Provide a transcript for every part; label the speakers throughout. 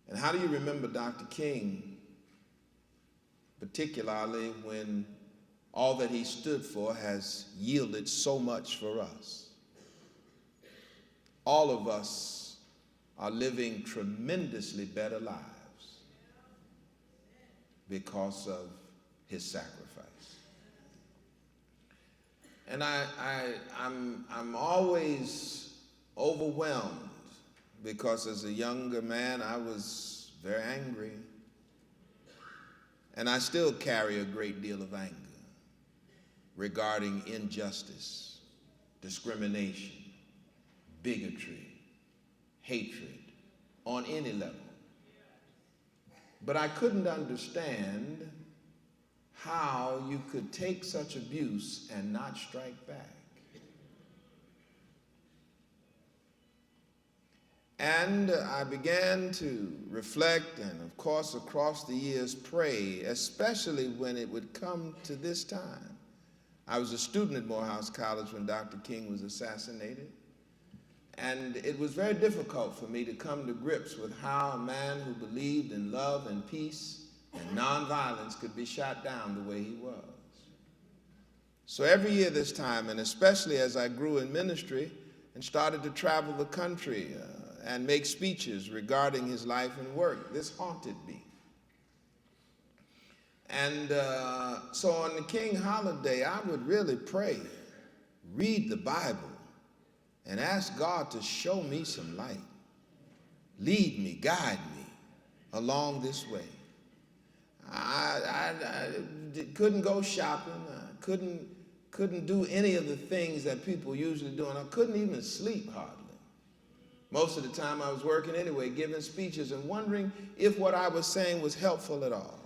Speaker 1: And how do you remember Dr. King, particularly when all that he stood for has yielded so much for us? All of us are living tremendously better lives because of his sacrifice. And I'm always overwhelmed because as a younger man I was very angry, and I still carry a great deal of anger regarding injustice, discrimination, bigotry, hatred on any level. But I couldn't understand how you could take such abuse and not strike back. And I began to reflect and, of course, across the years pray, especially when it would come to this time. I was a student at Morehouse College when Dr. King was assassinated, and it was very difficult for me to come to grips with how a man who believed in love and peace and nonviolence could be shot down the way he was. So every year this time, and especially as I grew in ministry and started to travel the country and make speeches regarding his life and work, this haunted me. And so on the King holiday, I would really pray, read the Bible, and ask God to show me some light. Lead me, guide me along this way. I couldn't go shopping. I couldn't do any of the things that people usually do, and I couldn't even sleep hardly. Most of the time I was working anyway, giving speeches and wondering if what I was saying was helpful at all.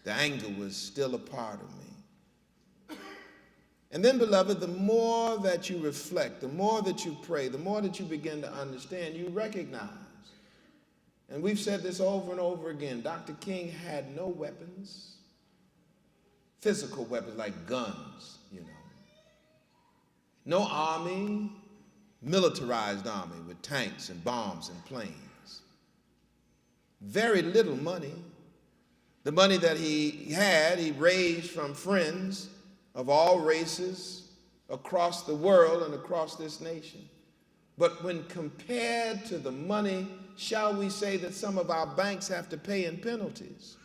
Speaker 1: The anger was still a part of me. And then, beloved, the more that you reflect, the more that you pray, the more that you begin to understand, you recognize. And we've said this over and over again, Dr. King had no weapons, physical weapons like guns, no army, militarized army with tanks and bombs and planes. Very little money. The money that he had, he raised from friends of all races across the world and across this nation. But when compared to the money, shall we say, that some of our banks have to pay in penalties,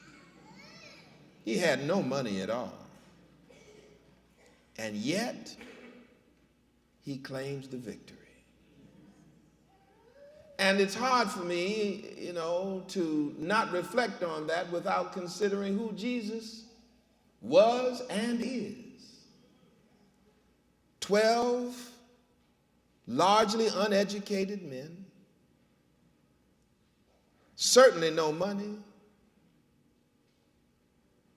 Speaker 1: he had no money at all. And yet, he claims the victory. And it's hard for me, to not reflect on that without considering who Jesus was and is. 12 largely uneducated men, certainly no money,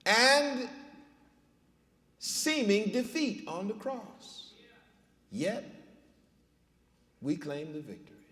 Speaker 1: and seeming defeat on the cross. Yet, we claim the victory.